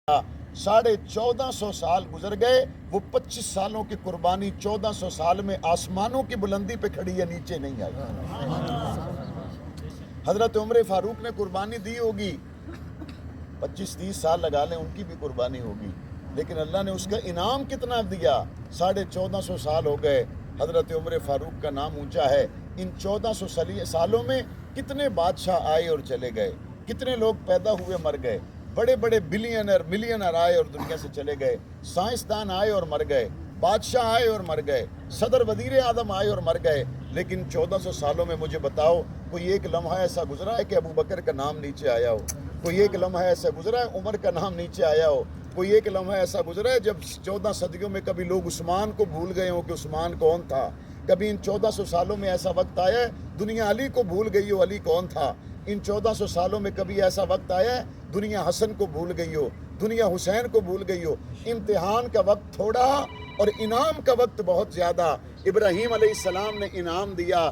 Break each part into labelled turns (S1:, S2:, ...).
S1: 1450 سال گزر گئے، وہ 25 سالوں کی قربانی 1400 سال میں آسمانوں کی بلندی پہ کھڑی ہے، نیچے نہیں آئی۔ حضرت عمر فاروق نے قربانی دی ہوگی، 25-30 سال لگا لیں، ان کی بھی قربانی ہوگی، لیکن اللہ نے اس کا انعام کتنا دیا؟ 1450 سال ہو گئے، حضرت عمر فاروق کا نام اونچا ہے۔ ان 1400 سالوں میں کتنے بادشاہ آئے اور چلے گئے، کتنے لوگ پیدا ہوئے مر گئے، بڑے بڑے ملینر آئے اور دنیا سے چلے گئے، سائنسدان آئے اور مر گئے، بادشاہ آئے اور مر گئے، صدر وزیر اعظم آئے اور مر گئے، لیکن 1400 سالوں میں مجھے بتاؤ کوئی ایک لمحہ ایسا گزرا ہے کہ ابو بکر کا نام نیچے آیا ہو؟ کوئی ایک لمحہ ایسا گزرا ہے عمر کا نام نیچے آیا ہو؟ کوئی ایک لمحہ ایسا گزرا ہے جب 14 صدیوں میں کبھی لوگ عثمان کو بھول گئے ہوں کہ عثمان کون تھا؟ کبھی ان 1400 سالوں میں ایسا وقت آیا ہے دنیا علی کو بھول گئی ہو علی کون تھا؟ ان 1400 سالوں میں کبھی ایسا وقت آیا ہے دنیا حسن کو بھول گئی ہو، دنیا حسین کو بھول گئی ہو؟ امتحان کا وقت تھوڑا اور انعام کا وقت بہت زیادہ۔ ابراہیم علیہ السلام نے انعام دیا،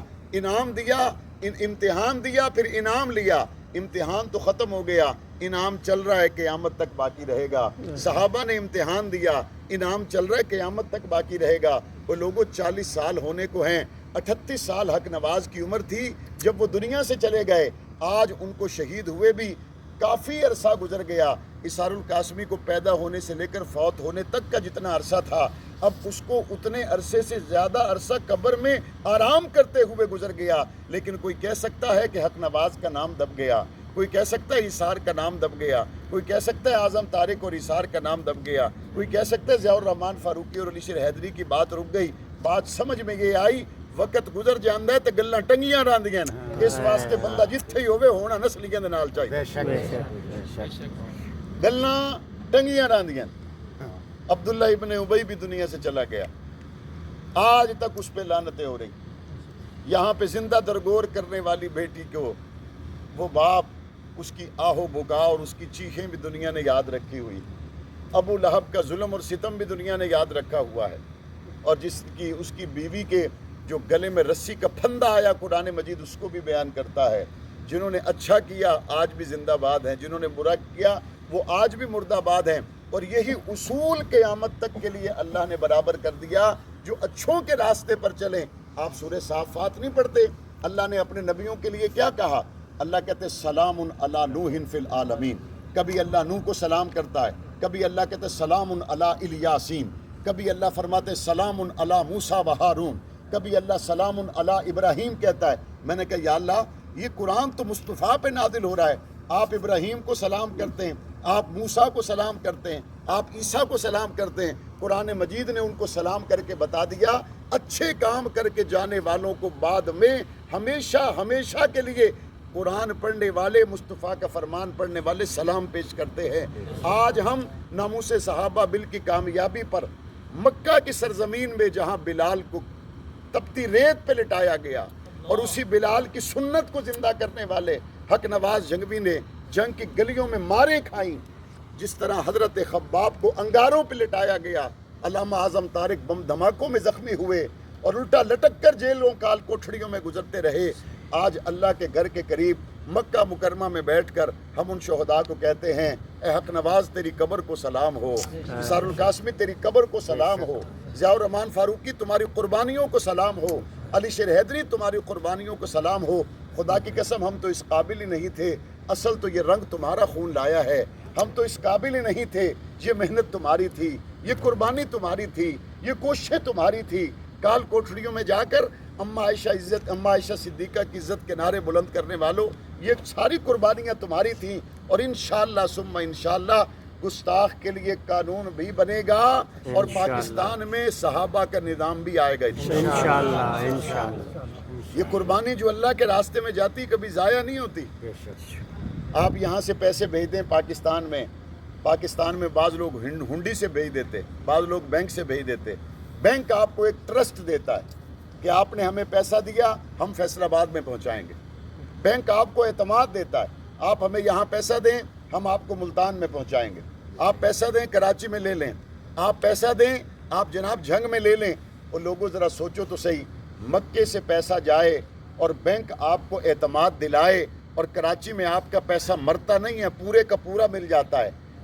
S1: امتحان دیا، پھر انعام لیا۔ امتحان تو ختم ہو گیا، انعام چل رہا ہے، قیامت تک باقی رہے گا۔ صحابہ نے امتحان دیا، انعام چل رہا ہے، قیامت تک باقی رہے گا۔ وہ لوگوں 40 سال ہونے کو ہیں، 38 سال حق نواز کی عمر تھی جب وہ دنیا سے چلے گئے۔ آج ان کو شہید ہوئے بھی کافی عرصہ گزر گیا۔ اسار القاسمی کو پیدا ہونے سے لے کر فوت ہونے تک کا جتنا عرصہ تھا، اب اس کو اتنے عرصے سے زیادہ عرصہ قبر میں آرام کرتے ہوئے گزر گیا۔ لیکن کوئی کہہ سکتا ہے کہ حق نواز کا نام دب گیا، کوئی کہہ سکتا ہے اسار کا نام دب گیا، کوئی کہہ سکتا ہے اعظم طارق اور اسار کا نام دب گیا، کوئی کہہ سکتا ہے ضیاء الرحمن فاروقی اور علی شیر حیدری کی بات رک گئی۔ بات سمجھ میں یہ آئی وقت گزر جاندہ ہے تو گلاں ٹنگیاں راندیاں، اس واسطے بندہ جتھے ہی ہوئے ہونا نسلیاں دے نال چاہیے، گلاں ٹنگیاں راندیاں۔ عبداللہ ابن ابی بھی دنیا سے چلا گیا، آج تک اس پہ لعنتیں ہو رہی۔ یہاں پہ زندہ درگور کرنے والی بیٹی کو وہ باپ، اس کی آہو بکا اور اس کی چیخیں بھی دنیا نے یاد رکھی ہوئی۔ ابو لہب کا ظلم اور ستم بھی دنیا نے یاد رکھا ہوا ہے، اور اس کی بیوی کے جو گلے میں رسی کا پھندا آیا قرآن مجید اس کو بھی بیان کرتا ہے۔ جنہوں نے اچھا کیا آج بھی زندہ باد ہیں، جنہوں نے برا کیا وہ آج بھی مردہ باد ہیں، اور یہی اصول قیامت تک کے لیے اللہ نے برابر کر دیا۔ جو اچھوں کے راستے پر چلیں، آپ سورہ صافات نہیں پڑھتے؟ اللہ نے اپنے نبیوں کے لیے کیا کہا؟ اللہ کہتے ہیں سلام علی نوح فی العالمین، کبھی اللہ نوح کو سلام کرتا ہے، کبھی اللہ کہتے ہیں سلام علی الیاسین، کبھی اللہ فرماتے سلام علی موسیٰ و ہارون، کبھی اللہ سلام علی ابراہیم کہتا ہے۔ میں نے کہا یا اللہ یہ قرآن تو مصطفیٰ پہ نازل ہو رہا ہے، آپ ابراہیم کو سلام کرتے ہیں، آپ موسیٰ کو سلام کرتے ہیں، آپ عیسیٰ کو سلام کرتے ہیں۔ قرآن مجید نے ان کو سلام کر کے بتا دیا اچھے کام کر کے جانے والوں کو بعد میں ہمیشہ کے لیے قرآن پڑھنے والے، مصطفیٰ کا فرمان پڑھنے والے سلام پیش کرتے ہیں۔ آج ہم ناموس صحابہ بل کی کامیابی پر مکہ کی سرزمین میں جہاں بلال کو تپتی ریت پہ لٹایا گیا اور اسی بلال کی سنت کو زندہ کرنے والے حق نواز جنگوی نے جنگ کی گلیوں میں ماریں کھائیں، جس طرح حضرت خباب کو انگاروں پہ لٹایا گیا، علامہ اعظم طارق بم دھماکوں میں زخمی ہوئے اور الٹا لٹک کر جیلوں کال کوٹھڑیوں میں گزرتے رہے۔ آج اللہ کے گھر کے قریب مکہ مکرمہ میں بیٹھ کر ہم ان شہداء کو کہتے ہیں اے حق نواز تیری قبر کو سلام ہو، اسار القاسمی تیری قبر کو سلام ہو، ضیاء الرحمن فاروقی تمہاری قربانیوں کو سلام ہو، علی شیر حیدری تمہاری قربانیوں کو سلام ہو۔ خدا کی قسم ہم تو اس قابل ہی نہیں تھے، اصل تو یہ رنگ تمہارا خون لایا ہے، ہم تو اس قابل ہی نہیں تھے، یہ محنت تمہاری تھی، یہ قربانی تمہاری تھی، یہ کوششیں تمہاری تھی۔ کال کوٹھڑیوں میں جا کر اماں عائشہ صدیقہ کی عزت کے نعرے بلند کرنے والوں، یہ ساری قربانیاں تمہاری تھیں، اور انشاءاللہ ثم انشاءاللہ گستاخ کے لیے قانون بھی بنے گا اور پاکستان میں صحابہ کا نظام بھی آئے گا انشاءاللہ۔ یہ قربانی جو اللہ کے راستے میں جاتی کبھی ضائع نہیں ہوتی۔ آپ یہاں سے پیسے بھیج دیں پاکستان میں بعض لوگ ہنڈی سے بھیج دیتے، بعض لوگ بینک سے بھیج دیتے۔ بینک آپ کو ایک ٹرسٹ دیتا ہے کہ آپ نے ہمیں پیسہ دیا ہم فیصل آباد میں پہنچائیں گے۔ بینک آپ کو اعتماد دیتا ہے، آپ ہمیں یہاں پیسہ دیں ہم آپ کو ملتان میں پہنچائیں گے، آپ پیسہ دیں کراچی میں لے لیں، آپ پیسہ دیں آپ جناب جھنگ میں لے لیں۔ اور لوگوں ذرا سوچو تو صحیح، مکے سے پیسہ جائے اور بینک آپ کو اعتماد دلائے اور کراچی میں آپ کا پیسہ مرتا نہیں ہے، پورے کا پورا مل جاتا ہے،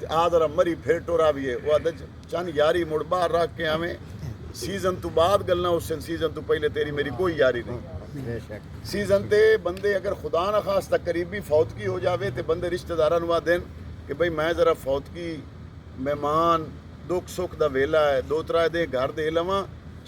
S1: ਤੇ ਆ ਜ਼ਰਾ ਮਰੀ ਫਿਰ ਟੋਰਾ ਵੀ ਹੈ ਉਹ ਆਦਤ ਚੰਨ ਯਾਰੀ ਮੁੜ ਬਾਹਰ ਰੱਖ ਕੇ ਆਵੇਂ ਸੀਜ਼ਨ ਤੋਂ ਬਾਅਦ ਗੱਲਾਂ ਉਸ ਸੀਜ਼ਨ ਤੋਂ ਪਹਿਲੇ ਤੇਰੀ ਮੇਰੀ ਕੋਈ ਯਾਰੀ ਨਹੀਂ। ਸੀਜ਼ਨ ਤੇ ਬੰਦੇ ਅਗਰ ਖੁਦਾ ਨਾ ਖਾਸਤਾ ਕਰੀਬੀ ਫੌਤਗੀ ਹੋ ਜਾਵੇ ਤੇ ਬੰਦੇ ਰਿਸ਼ਤੇਦਾਰਾਂ ਨੂੰ ਆ ਦੇਣ ਕਿ ਭਈ ਮੈਂ ਜ਼ਰਾ ਫੌਤਗੀ ਮਹਿਮਾਨ ਦੁੱਖ ਸੁੱਖ ਦਾ ਵੇਲਾ ਹੈ ਦੋ ਤਰਾ ਦੇ ਘਰ ਦੇ ਲਵਾਂ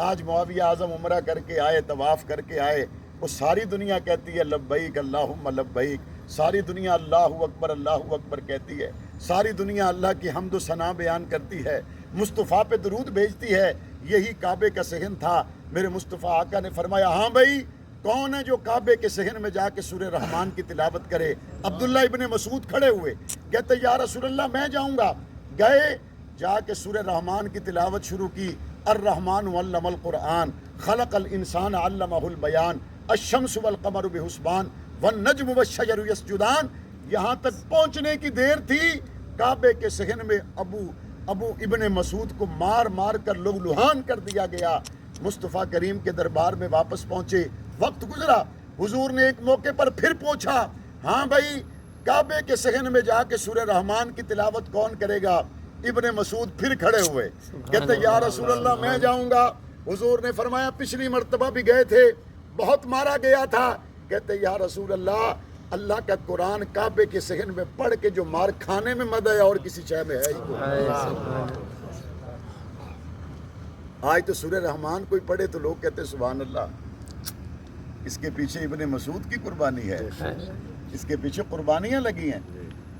S1: آج معاویہ اعظم عمرہ کر کے آئے، طواف کر کے آئے، وہ ساری دنیا کہتی ہے لبیک اللہم لبیک، ساری دنیا اللہ اکبر کہتی ہے، ساری دنیا اللہ کی حمد و ثنا بیان کرتی ہے، مصطفیٰ پہ درود بھیجتی ہے۔ یہی کعبے کا صحن تھا۔ میرے مصطفیٰ آقا نے فرمایا ہاں بھائی کون ہے جو کعبے کے صحن میں جا کے سورہ رحمان کی تلاوت کرے؟ عبداللہ ابن مسعود کھڑے ہوئے، کہتے یا رسول اللہ میں جاؤں گا۔ گئے، جا کے سورہ رحمان کی تلاوت شروع کی۔ الرحمن علم القرآن، خلق الانسان علمہ البیان، الشمس والقمر بحسبان، والنجم والشجر یسجدان۔ یہاں تک پہنچنے کی دیر تھی، کعبے کے صحن میں ابو ابن مسعود کو مار مار کر لہلہان کر دیا گیا۔ مصطفیٰ کریم کے دربار میں واپس پہنچے، وقت گزرا، حضور نے ایک موقع پر پھر پوچھا ہاں بھائی کعبے کے صحن میں جا کے سورہ رحمان کی تلاوت کون کرے گا؟ ابن مسعود پھر کھڑے ہوئے، کہتے یا رسول اللہ میں جاؤں گا۔ حضور نے فرمایا پچھلی مرتبہ بھی گئے تھے، بہت مارا گیا تھا۔ کہتے یا رسول اللہ اللہ کا قرآن کعبے کے صحن میں پڑھ کے جو مار کھانے میں مزہ ہے اور کسی شے میں ہے ہی کوئی۔ آج تو سورہ رحمان کوئی پڑھے تو لوگ کہتے سبحان اللہ، اس کے پیچھے ابن مسعود کی قربانی ہے، اس کے پیچھے قربانیاں لگی ہیں۔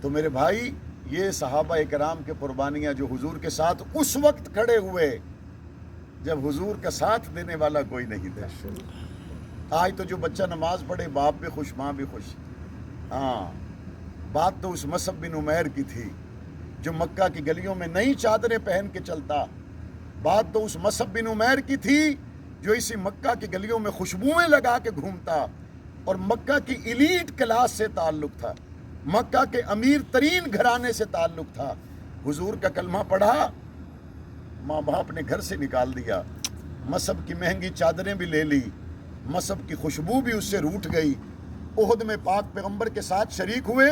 S1: تو میرے بھائی یہ صحابہ کرام کے قربانیاں جو حضور کے ساتھ اس وقت کھڑے ہوئے جب حضور کا ساتھ دینے والا کوئی نہیں تھا۔ آج تو جو بچہ نماز پڑھے باپ بھی خوش ماں بھی خوش۔ ہاں بات تو اس مصعب بن عمیر کی تھی جو مکہ کی گلیوں میں نئی چادریں پہن کے چلتا، بات تو اس مصعب بن عمیر کی تھی جو اسی مکہ کی گلیوں میں خوشبوئیں لگا کے گھومتا اور مکہ کی ایلیٹ کلاس سے تعلق تھا، مکہ کے امیر ترین گھرانے سے تعلق تھا۔ حضور کا کلمہ پڑھا، ماں باپ نے گھر سے نکال دیا، مصعب کی مہنگی چادریں بھی لے لی، مصعب کی خوشبو بھی اس سے روٹھ گئی۔ احد میں پاک پیغمبر کے ساتھ شریک ہوئے،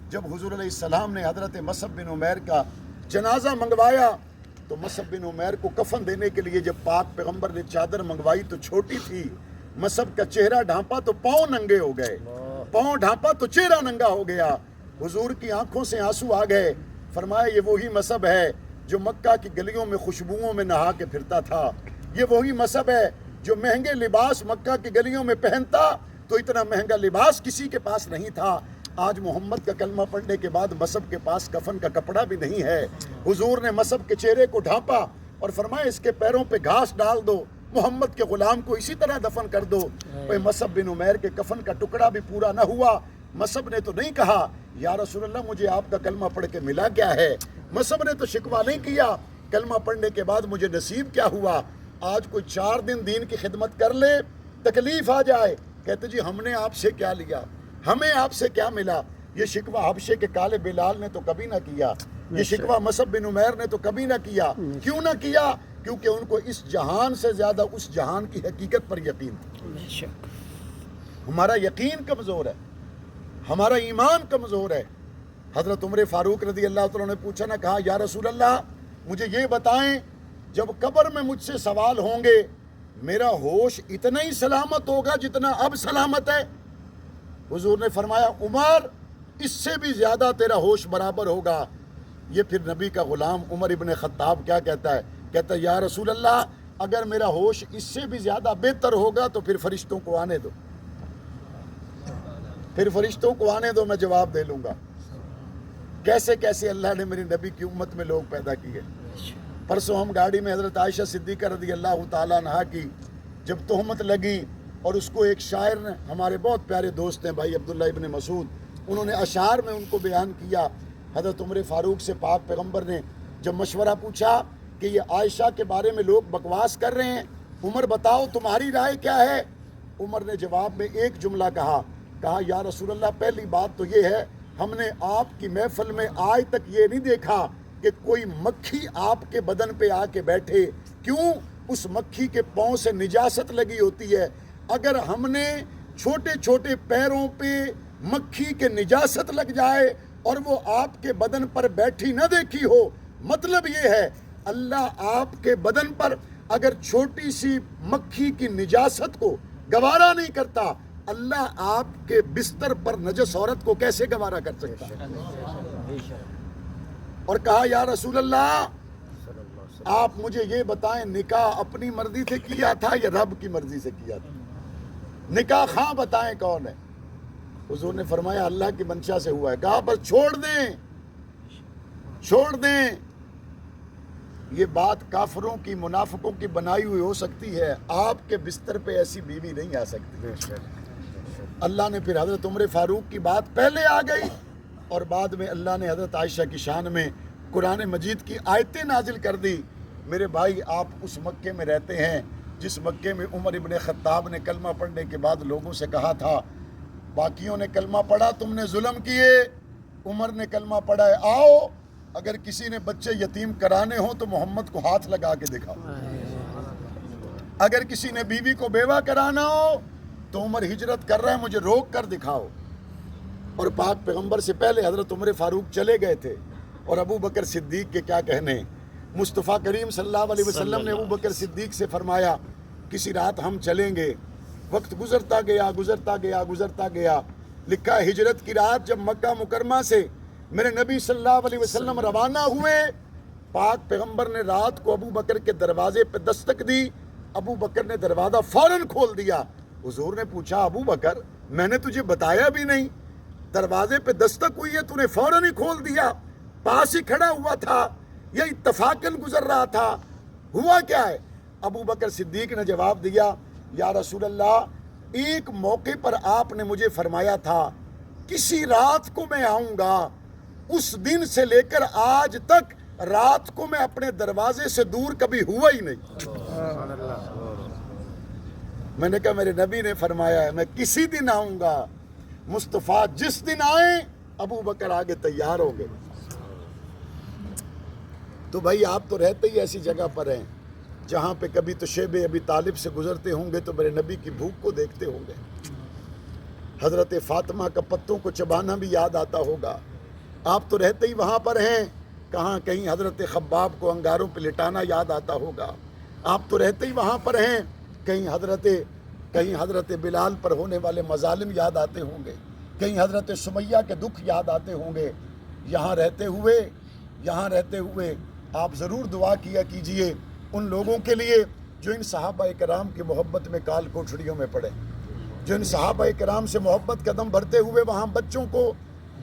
S1: جب حضور علیہ السلام نے حضرت مصعب بن عمیر کا جنازہ منگوایا تو مصعب بن عمیر کو کفن دینے کے لیے جب پاک پیغمبر نے چادر منگوائی تو چھوٹی تھی، مصعب کا چہرہ ڈھانپا تو پاؤں ننگے ہو گئے، پاؤں ڈھانپا تو چہرہ ننگا ہو گیا۔ حضور کی آنکھوں سے آنسو آ گئے، فرمایا یہ وہی مصعب ہے جو مکہ کی گلیوں میں خوشبوؤں میں نہا کے پھرتا تھا، یہ وہی مصعب ہے جو مہنگے لباس مکہ کی گلیوں میں پہنتا تو اتنا مہنگا لباس کسی کے پاس نہیں تھا۔ آج محمد کا کلمہ پڑھنے کے بعد مصعب کے پاس کفن کا کپڑا بھی نہیں ہے۔ حضور نے مصعب کے چہرے کو ڈھانپا اور فرمایا اس کے پیروں پہ گھاس ڈال دو، محمد کے غلام کو اسی طرح دفن کر دو۔ مصعب بن عمیر کے کفن کا ٹکڑا بھی پورا نہ ہوا۔ مصعب نے تو نہیں کہا یا رسول اللہ مجھے آپ کا کلمہ پڑھ کے ملا کیا ہے، مصعب نے تو شکوہ نہیں کیا کلمہ پڑھنے کے بعد مجھے نصیب کیا ہوا۔ آج کوئی 4 دن دین کی خدمت کر لے، تکلیف آ جائے، کہتے جی ہم نے آپ سے کیا لیا، ہمیں آپ سے کیا ملا۔ یہ شکوہ حبشے کے کالے بلال نے تو کبھی نہ کیا، یہ شکوہ مصعب بن عمیر نے تو کبھی نہ کیا۔ کیوں نہ کیا؟ کیونکہ ان کو اس جہان سے زیادہ اس جہان کی حقیقت پر یقین تھا۔ ہمارا یقین کمزور ہے، ہمارا ایمان کمزور ہے۔ حضرت عمر فاروق رضی اللہ تعالیٰ نے پوچھا نہ، کہا یا رسول اللہ مجھے یہ بتائیں جب قبر میں مجھ سے سوال ہوں گے میرا ہوش اتنا ہی سلامت ہوگا جتنا اب سلامت ہے؟ حضور نے فرمایا عمر اس سے بھی زیادہ تیرا ہوش برابر ہوگا۔ یہ پھر نبی کا غلام عمر ابن خطاب کیا کہتا ہے؟ کہتا ہے یا رسول اللہ اگر میرا ہوش اس سے بھی زیادہ بہتر ہوگا تو پھر فرشتوں کو آنے دو، پھر فرشتوں کو آنے دو، میں جواب دے لوں گا۔ کیسے کیسے اللہ نے میری نبی کی امت میں لوگ پیدا کیے۔ پرسوں ہم گاڑی میں حضرت عائشہ صدیقہ رضی اللہ تعالیٰ عنہا کی جب تہمت لگی اور اس کو ایک شاعر نے، ہمارے بہت پیارے دوست ہیں بھائی عبداللہ ابن مسعود، انہوں نے اشعار میں ان کو بیان کیا۔ حضرت عمر فاروق سے پاک پیغمبر نے جب مشورہ پوچھا کہ یہ عائشہ کے بارے میں لوگ بکواس کر رہے ہیں، عمر بتاؤ تمہاری رائے کیا ہے؟ عمر نے جواب میں ایک جملہ کہا یا رسول اللہ پہلی بات تو یہ ہے ہم نے آپ کی محفل میں آج تک یہ نہیں دیکھا کہ کوئی مکھی آپ کے بدن پہ آ کے بیٹھے۔ کیوں؟ اس مکھی کے پاؤں سے نجاست لگی ہوتی ہے۔ اگر ہم نے چھوٹے چھوٹے پیروں پہ مکھی کے نجاست لگ جائے اور وہ آپ کے بدن پر بیٹھی نہ دیکھی ہو، مطلب یہ ہے اللہ آپ کے بدن پر اگر چھوٹی سی مکھی کی نجاست کو گوارا نہیں کرتا، اللہ آپ کے بستر پر نجس عورت کو کیسے گوارا کر سکتا ہے؟ اور کہا یا رسول اللہ آپ مجھے یہ بتائیں نکاح اپنی مرضی سے کیا تھا یا رب کی مرضی سے کیا تھا؟ نکاح خواہ بتائیں کون ہے؟ حضور نے فرمایا اللہ کی منشا سے ہوا ہے. کہا پر چھوڑ دیں. یہ بات کافروں کی منافقوں کی بنائی ہوئی ہو سکتی ہے، آپ کے بستر پہ ایسی بیوی نہیں آ سکتی. اللہ نے پھر حضرت عمر فاروق کی بات پہلے آ گئی اور بعد میں اللہ نے حضرت عائشہ کی شان میں قرآن مجید کی آیتیں نازل کر دی. میرے بھائی آپ اس مکے میں رہتے ہیں جس مکے میں عمر ابن خطاب نے کلمہ پڑھنے کے بعد لوگوں سے کہا تھا باقیوں نے کلمہ پڑھا تم نے ظلم کیے، عمر نے کلمہ پڑھا ہے، آؤ اگر کسی نے بچے یتیم کرانے ہوں تو محمد کو ہاتھ لگا کے دکھاؤ، اگر کسی نے بیوی کو بیوہ کرانا ہو تو عمر ہجرت کر رہا ہے مجھے روک کر دکھاؤ. اور پاک پیغمبر سے پہلے حضرت عمر فاروق چلے گئے تھے اور ابو بکر صدیق کے کیا کہنے. مصطفیٰ کریم صلی اللہ علیہ وسلم نے ابو بکر صدیق سے فرمایا کسی رات ہم چلیں گے. وقت گزرتا گیا. لکھا ہجرت کی رات جب مکہ مکرمہ سے میرے نبی صلی اللہ علیہ وسلم روانہ ہوئے، پاک پیغمبر نے رات کو ابو بکر کے دروازے پہ دستک دی. ابو بکر نے دروازہ فوراً کھول دیا. حضور نے پوچھا ابو بکر میں نے تجھے بتایا بھی نہیں، دروازے پہ دستک ہوئی ہے تو نے فوراً ہی کھول دیا، پاس ہی کھڑا ہوا تھا یا اتفاقاً گزر رہا تھا، ہوا کیا ہے؟ ابو بکر صدیق نے جواب دیا یا رسول اللہ ایک موقع پر آپ نے مجھے فرمایا تھا کسی رات کو میں آؤں گا، اس دن سے لے کر آج تک رات کو میں اپنے دروازے سے دور کبھی ہوا ہی نہیں. میں نے کہا میرے نبی نے فرمایا ہے میں کسی دن آؤں گا. مصطفیٰ جس دن آئیں ابو بکر آگے تیار ہو گئے. تو بھائی آپ تو رہتے ہی ایسی جگہ پر ہیں جہاں پہ کبھی تو شیب ابی طالب سے گزرتے ہوں گے تو میرے نبی کی بھوک کو دیکھتے ہوں گے، حضرت فاطمہ کا پتوں کو چبانا بھی یاد آتا ہوگا. آپ تو رہتے ہی وہاں پر ہیں، کہاں کہیں حضرت خباب کو انگاروں پہ لٹانا یاد آتا ہوگا. آپ تو رہتے ہی وہاں پر ہیں، کہیں حضرت بلال پر ہونے والے مظالم یاد آتے ہوں گے، کہیں حضرت سمیہ کے دکھ یاد آتے ہوں گے. یہاں رہتے ہوئے آپ ضرور دعا کیا کیجئے ان لوگوں کے لیے جو ان صحابہ کرام کی محبت میں کال کوٹھڑیوں میں پڑے، جو ان صحابہ کرام سے محبت قدم بڑھتے ہوئے وہاں بچوں کو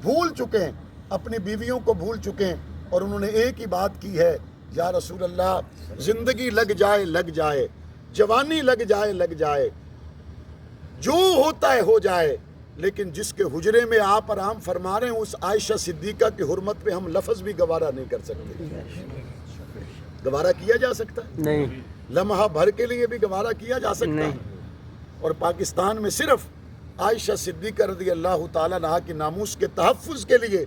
S1: بھول چکے ہیں، اپنی بیویوں کو بھول چکے ہیں، اور انہوں نے ایک ہی بات کی ہے یا رسول اللہ زندگی لگ جائے، جوانی لگ جائے، جو ہوتا ہے ہو جائے، لیکن جس کے حجرے میں آپ آرام فرما رہے ہیں اس عائشہ صدیقہ کی حرمت پہ ہم لفظ بھی گوارا نہیں کر سکتے. گوارا کیا جا سکتا ہے؟ نہیں. لمحہ بھر کے لیے بھی گوارا کیا جا سکتا ہے؟ اور پاکستان میں صرف عائشہ صدیقہ رضی اللہ تعالیٰ عنہا کی ناموس کے تحفظ کے لیے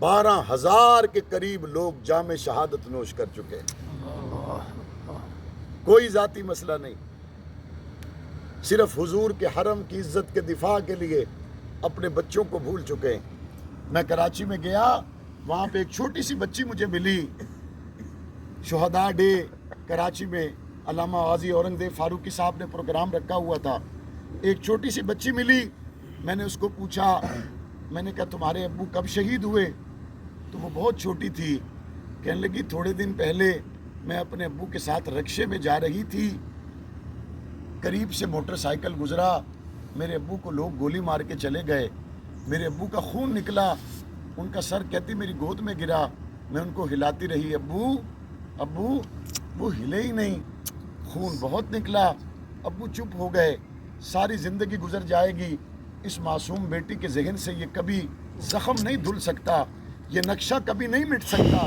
S1: 12,000 کے قریب لوگ جام شہادت نوش کر چکے ہیں. کوئی ذاتی مسئلہ نہیں، صرف حضور کے حرم کی عزت کے دفاع کے لیے اپنے بچوں کو بھول چکے ہیں. میں کراچی میں گیا، وہاں پہ ایک چھوٹی سی بچی مجھے ملی، شہداء ڈے کراچی میں علامہ غازی اورنگزیب فاروقی صاحب نے پروگرام رکھا ہوا تھا. ایک چھوٹی سی بچی ملی، میں نے اس کو پوچھا، میں نے کہا تمہارے ابو کب شہید ہوئے؟ تو وہ بہت چھوٹی تھی، کہنے لگی تھوڑے دن پہلے میں اپنے ابو کے ساتھ رکشے میں جا رہی تھی، قریب سے موٹر سائیکل گزرا، میرے ابو کو لوگ گولی مار کے چلے گئے، میرے ابو کا خون نکلا، ان کا سر کہتی میری گود میں گرا، میں ان کو ہلاتی رہی، ابو ابو، وہ ہلے ہی نہیں، خون بہت نکلا، ابو چپ ہو گئے. ساری زندگی گزر جائے گی، اس معصوم بیٹی کے ذہن سے یہ کبھی زخم نہیں دھل سکتا، یہ نقشہ کبھی نہیں مٹ سکتا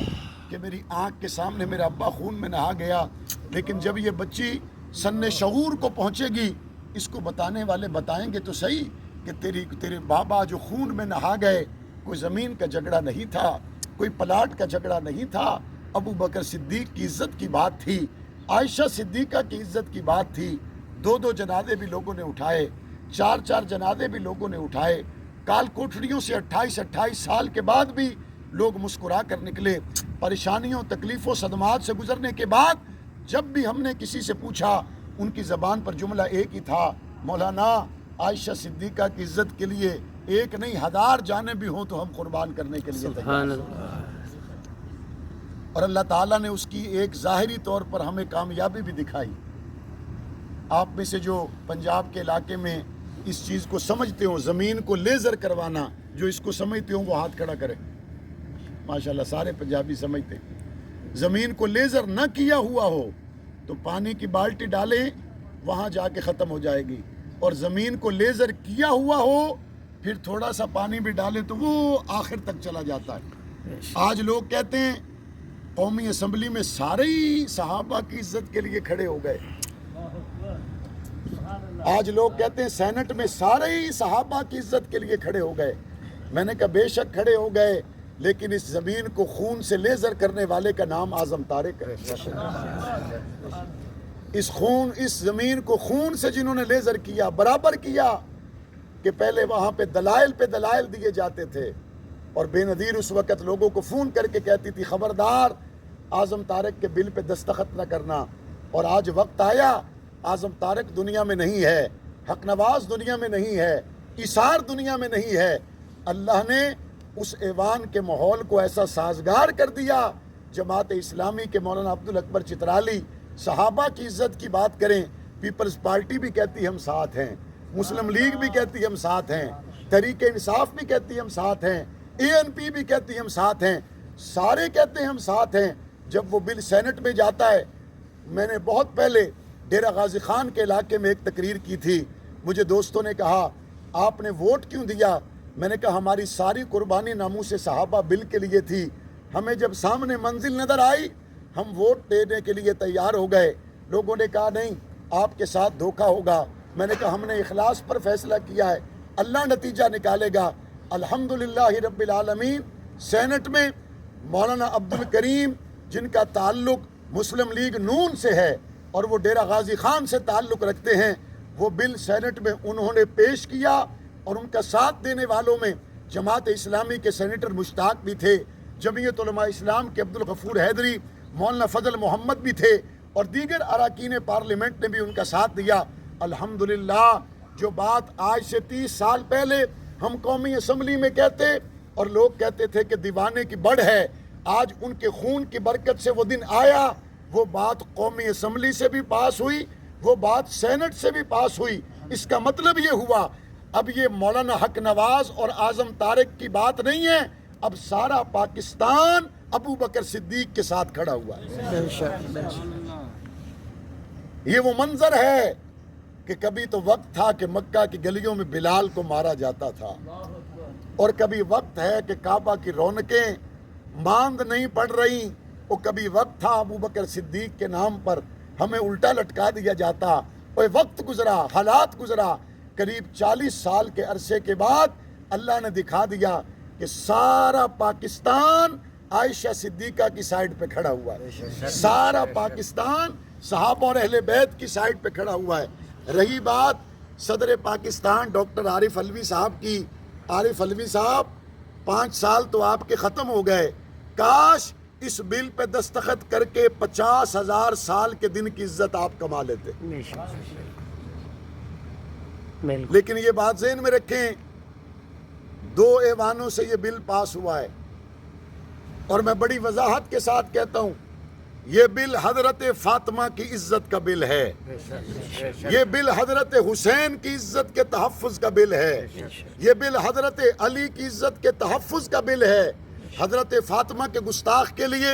S1: کہ میری آنکھ کے سامنے میرا ابا خون میں نہا گیا. لیکن جب یہ بچی سن شعور کو پہنچے گی، اس کو بتانے والے بتائیں گے تو صحیح کہ تیرے بابا جو خون میں نہا گئے، کوئی زمین کا جھگڑا نہیں تھا، کوئی پلاٹ کا جھگڑا نہیں تھا، ابو بکر صدیق کی عزت کی بات تھی، عائشہ صدیقہ کی عزت کی بات تھی. 2 جنازے بھی لوگوں نے اٹھائے، 4 جنازے بھی لوگوں نے اٹھائے. کال کوٹھڑیوں سے 28 سال کے بعد بھی لوگ مسکرا کر نکلے. پریشانیوں، تکلیفوں، صدمات سے گزرنے کے بعد جب بھی ہم نے کسی سے پوچھا، ان کی زبان پر جملہ ایک ہی تھا، مولانا عائشہ صدیقہ کی عزت کے لیے 1 نہیں 1000 جانیں بھی ہوں تو ہم قربان کرنے کے لیے تیار ہیں. اور اللہ تعالیٰ نے اس کی ایک ظاہری طور پر ہمیں کامیابی بھی دکھائی. آپ میں سے جو پنجاب کے علاقے میں اس چیز کو سمجھتے ہوں، زمین کو لیزر کروانا، جو اس کو سمجھتے ہوں وہ ہاتھ کھڑا کریں. ماشاءاللہ سارے پنجابی سمجھتے. زمین کو لیزر نہ کیا ہوا ہو تو پانی کی بالٹی ڈالیں، وہاں جا کے ختم ہو جائے گی. اور زمین کو لیزر کیا ہوا ہو پھر تھوڑا سا پانی بھی ڈالیں تو وہ آخر تک چلا جاتا ہے. آج لوگ کہتے ہیں قومی اسمبلی میں سارے ہی صحابہ کی عزت کے لیے کھڑے ہو گئے. آج لوگ کہتے ہیں سینٹ میں سارے ہی صحابہ کی عزت کے لیے کھڑے ہو گئے. میں نے کہا بے شک کھڑے ہو گئے، لیکن اس زمین کو خون سے لیزر کرنے والے کا نام اعظم طارق ہے. اس زمین کو خون سے جنہوں نے لیزر کیا، برابر کیا کہ پہلے وہاں پہ دلائل دیے جاتے تھے، اور بے نظیر اس وقت لوگوں کو فون کر کے کہتی تھی خبردار اعظم طارق کے بل پہ دستخط نہ کرنا. اور آج وقت آیا، اعظم طارق دنیا میں نہیں ہے، حق نواز دنیا میں نہیں ہے، ایثار دنیا میں نہیں ہے. اللہ نے اس ایوان کے ماحول کو ایسا سازگار کر دیا. جماعت اسلامی کے مولانا عبدالاکبر چترالی صحابہ کی عزت کی بات کریں، پیپلز پارٹی بھی کہتی ہم ساتھ ہیں، مسلم لیگ بھی کہتی ہم ساتھ ہیں، تحریک انصاف بھی کہتی ہم ساتھ ہیں، ANP بھی کہتی ہم ساتھ ہیں، سارے کہتے ہیں ہم ساتھ ہیں. جب وہ بل سینٹ میں جاتا ہے، میں نے بہت پہلے ڈیرہ غازی خان کے علاقے میں ایک تقریر کی تھی. مجھے دوستوں نے کہا آپ نے ووٹ کیوں دیا؟ میں نے کہا ہماری ساری قربانی ناموس صحابہ بل کے لیے تھی. ہمیں جب سامنے منزل نظر آئی ہم ووٹ دینے کے لیے تیار ہو گئے. لوگوں نے کہا نہیں آپ کے ساتھ دھوکہ ہوگا. میں نے کہا ہم نے اخلاص پر فیصلہ کیا ہے، اللہ نتیجہ نکالے گا. الحمدللہ رب العالمین. سینٹ میں مولانا عبدالکریم جن کا تعلق مسلم لیگ نون سے ہے اور وہ ڈیرہ غازی خان سے تعلق رکھتے ہیں، وہ بل سینٹ میں انہوں نے پیش کیا. اور ان کا ساتھ دینے والوں میں جماعت اسلامی کے سینیٹر مشتاق بھی تھے، جمعیت علماء اسلام کے عبدالغفور حیدری، مولانا فضل محمد بھی تھے، اور دیگر اراکین پارلیمنٹ نے بھی ان کا ساتھ دیا. الحمدللہ جو بات آج سے 30 سال پہلے ہم قومی اسمبلی میں کہتے اور لوگ کہتے تھے کہ دیوانے کی بڑھ ہے، آج ان کے خون کی برکت سے وہ دن آیا. وہ بات قومی اسمبلی سے بھی پاس ہوئی، وہ بات سینٹ سے بھی پاس ہوئی. اس کا مطلب یہ ہوا اب یہ مولانا حق نواز اور اعظم طارق کی بات نہیں ہے، اب سارا پاکستان ابو بکر صدیق کے ساتھ کھڑا ہوا ہے. یہ وہ منظر ہے کہ کبھی تو وقت تھا کہ مکہ کی گلیوں میں بلال کو مارا جاتا تھا، اور کبھی وقت ہے کہ کعبہ کی رونقیں ماند نہیں پڑ رہی، اور کبھی وقت تھا ابو بکر صدیق کے نام پر ہمیں الٹا لٹکا دیا جاتا. اور وقت گزرا، حالات گزرا، قریب 40 سال کے عرصے کے بعد اللہ نے دکھا دیا کہ سارا پاکستان عائشہ صدیقہ کی سائیڈ پہ کھڑا ہوا ہے، سارا پاکستان صحابہ اور اہل بیت کی سائیڈ پہ کھڑا ہوا ہے. رہی بات صدر پاکستان ڈاکٹر عارف علوی صاحب کی، عارف علوی صاحب 5 سال تو آپ کے ختم ہو گئے، کاش اس بل پہ دستخط کر کے 50,000 سال کے دن کی عزت آپ کما لیتے. لیکن یہ بات ذہن میں رکھیں، 2 ایوانوں سے یہ بل پاس ہوا ہے، اور میں بڑی وضاحت کے ساتھ کہتا ہوں یہ بل حضرت فاطمہ کی عزت کا بل ہے، یہ بل حضرت حسین کی عزت کے تحفظ کا بل ہے، یہ بل حضرت علی کی عزت کے تحفظ کا بل ہے. حضرت فاطمہ کے گستاخ کے لیے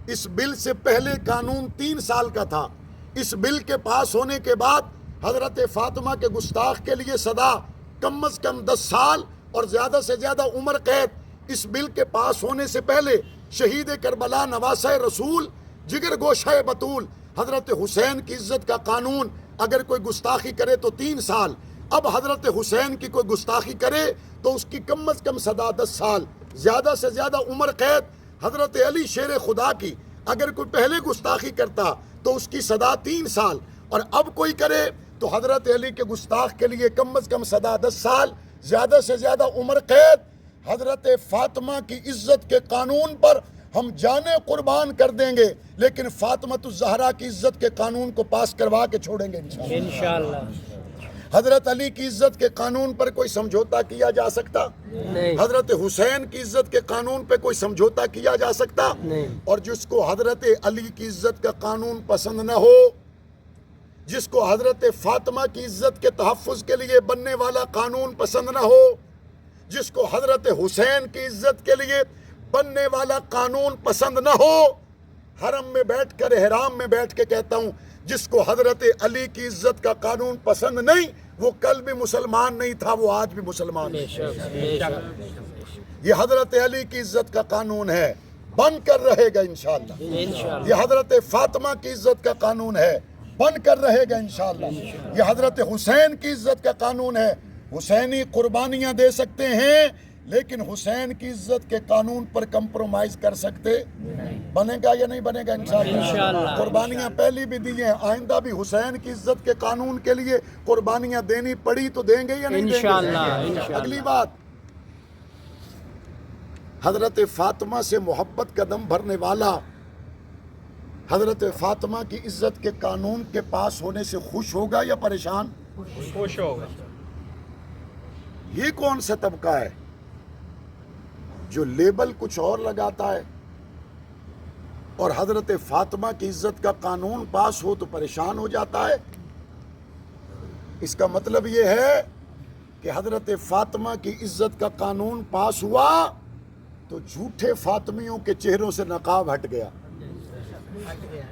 S1: اس بل سے پہلے قانون 3 سال کا تھا. اس بل کے پاس ہونے کے بعد حضرت فاطمہ کے گستاخ کے لیے سزا کم از کم 10 سال اور زیادہ سے زیادہ عمر قید. اس بل کے پاس ہونے سے پہلے شہید کربلا، نواسہ رسول، جگر گوشہ بطول حضرت حسین کی عزت کا قانون، اگر کوئی گستاخی کرے تو 3 سال. اب حضرت حسین کی کوئی گستاخی کرے تو اس کی کم از کم سزا 10 سال، زیادہ سے زیادہ عمر قید. حضرت علی شیر خدا کی اگر کوئی پہلے گستاخی کرتا تو اس کی سزا 3 سال، اور اب کوئی کرے تو حضرت علی کے گستاخ کے لیے کم از کم سزا 10 سال، زیادہ سے زیادہ عمر قید. حضرت فاطمہ کی عزت کے قانون پر ہم جانیں قربان کر دیں گے، لیکن فاطمہ الزہرا کی عزت کے قانون کو پاس کروا کے چھوڑیں گے انشاءاللہ. حضرت علی کی عزت کے قانون پر کوئی سمجھوتا کیا جا سکتا؟
S2: نہیں
S1: حضرت حسین کی عزت کے قانون پہ کوئی سمجھوتا کیا جا سکتا؟
S2: نہیں
S1: اور جس کو حضرت علی کی عزت کا قانون پسند نہ ہو، جس کو حضرت فاطمہ کی عزت کے تحفظ کے لیے بننے والا قانون پسند نہ ہو، جس کو حضرت حسین کی عزت کے لیے بننے والا قانون پسند نہ ہو، حرم میں بیٹھ کر احرام میں بیٹھ کے کہتا ہوں، جس کو حضرت علی کی عزت کا قانون پسند نہیں، وہ کل بھی مسلمان نہیں تھا، وہ آج بھی مسلمان نہیں۔ یہ حضرت علی کی عزت کا قانون ہے، بن کر رہے گا انشاءاللہ۔ یہ حضرت فاطمہ کی عزت کا قانون ہے، بن کر رہے گا انشاءاللہ۔ یہ حضرت حسین کی عزت کا قانون ہے، حسینی قربانیاں دے سکتے ہیں لیکن حسین کی عزت کے قانون پر کمپرومائز کر سکتے بنے گا یا نہیں بنے گا انشاءاللہ۔ قربانیاں پہلی بھی دی ہیں، آئندہ بھی حسین کی عزت کے قانون کے لیے قربانیاں دینی پڑی تو دیں گے یا نہیں دیں گے؟ اگلی بات، حضرت فاطمہ سے محبت کا دم بھرنے والا حضرت فاطمہ کی عزت کے قانون کے پاس ہونے سے خوش ہوگا یا پریشان؟
S2: خوش ہوگا۔
S1: یہ کون سا طبقہ ہے جو لیبل کچھ اور لگاتا ہے اور حضرت فاطمہ کی عزت کا قانون پاس ہو تو پریشان ہو جاتا ہے؟ اس کا مطلب یہ ہے کہ حضرت فاطمہ کی عزت کا قانون پاس ہوا تو جھوٹے فاطمیوں کے چہروں سے نقاب ہٹ گیا۔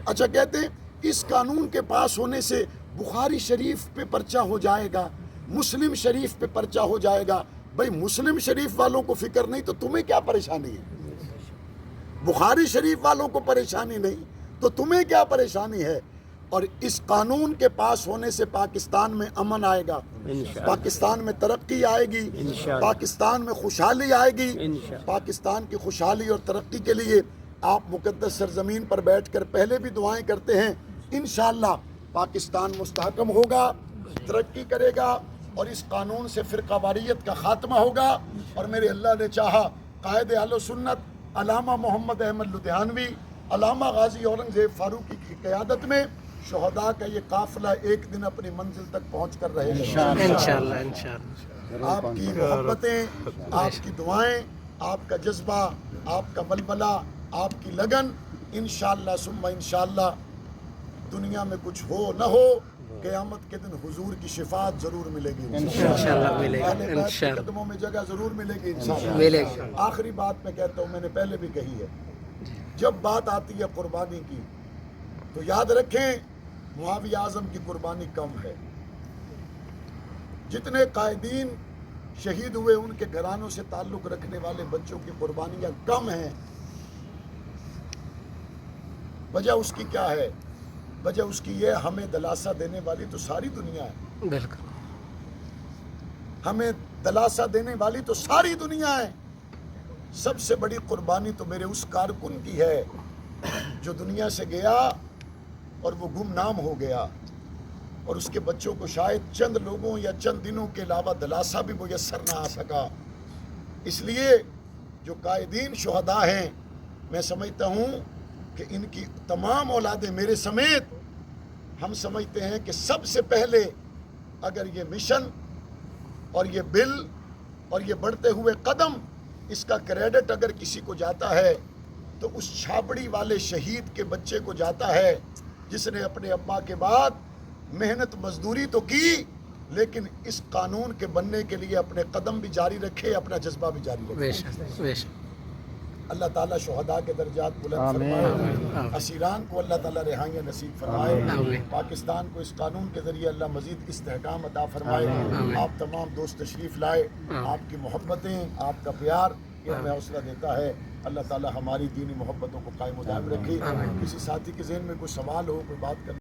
S1: اچھا، کہتے ہیں اس قانون کے پاس ہونے سے بخاری شریف پہ پرچہ ہو جائے گا، مسلم شریف پہ پرچہ ہو جائے گا۔ بھئی مسلم شریف والوں کو فکر نہیں تو تمہیں کیا پریشانی ہے؟ بخاری شریف والوں کو پریشانی نہیں تو تمہیں کیا پریشانی ہے؟ اور اس قانون کے پاس ہونے سے پاکستان میں امن آئے گا، پاکستان میں ترقی آئے گی، پاکستان میں خوشحالی آئے گی۔ پاکستان کی خوشحالی اور ترقی کے لیے آپ مقدس سرزمین پر بیٹھ کر پہلے بھی دعائیں کرتے ہیں، انشاءاللہ پاکستان مستحکم ہوگا، ترقی کرے گا اور اس قانون سے فرقہ واریت کا خاتمہ ہوگا۔ اور میرے اللہ نے چاہا قائد اہل سنت علامہ محمد احمد لدھیانوی، علامہ غازی اورنگزیب فاروقی کی قیادت میں شہداء کا یہ قافلہ ایک دن اپنی منزل تک پہنچ کر رہے گا انشاءاللہ۔ آپ کی محبتیں، آپ کی دعائیں، آپ کا جذبہ، آپ کا ولولہ، آپ کی لگن، انشاءاللہ ثم انشاءاللہ دنیا میں کچھ ہو نہ ہو، قیامت کے دن حضور کی شفاعت ضرور ملے گی انشاءاللہ۔ اہل بیت کے قدموں میں جگہ ضرور ملے گی انشاءاللہ۔ آخری بات میں کہتا ہوں، میں نے پہلے بھی کہی ہے، جب بات آتی ہے قربانی کی تو یاد رکھیں معاویہ اعظم کی قربانی کم ہے۔ جتنے قائدین شہید ہوئے ان کے گھرانوں سے تعلق رکھنے والے بچوں کی قربانیاں کم ہیں۔ وجہ اس کی کیا ہے؟ وجہ اس کی یہ، ہمیں دلاسا دینے والی تو ساری دنیا ہے،
S2: بالکل
S1: ہمیں دلاسا دینے والی تو ساری دنیا ہے۔ سب سے بڑی قربانی تو میرے اس کارکن کی ہے جو دنیا سے گیا اور وہ گمنام ہو گیا اور اس کے بچوں کو شاید چند لوگوں یا چند دنوں کے علاوہ دلاسا بھی میسر نہ آ سکا۔ اس لیے جو قائدین شہداء ہیں، میں سمجھتا ہوں کہ ان کی تمام اولادیں میرے سمیت ہم سمجھتے ہیں کہ سب سے پہلے اگر یہ مشن اور یہ بل اور یہ بڑھتے ہوئے قدم، اس کا کریڈٹ اگر کسی کو جاتا ہے تو اس چھابڑی والے شہید کے بچے کو جاتا ہے جس نے اپنے ابا کے بعد محنت مزدوری تو کی لیکن اس قانون کے بننے کے لیے اپنے قدم بھی جاری رکھے، اپنا جذبہ بھی جاری رکھے۔ اللہ تعالیٰ شہداء کے درجات بلند فرمائے، اسیران کو اللہ تعالیٰ رہائیاں نصیب فرمائے، پاکستان کو اس قانون کے ذریعے اللہ مزید استحکام عطا فرمائے۔ آپ تمام دوست تشریف لائے، آپ کی محبتیں، آپ کا پیار یہ ہمیں حوصلہ دیتا ہے۔ اللہ تعالیٰ ہماری دینی محبتوں کو قائم و دائم رکھے۔ کسی ساتھی کے ذہن میں کوئی سوال ہو، کوئی بات کرنا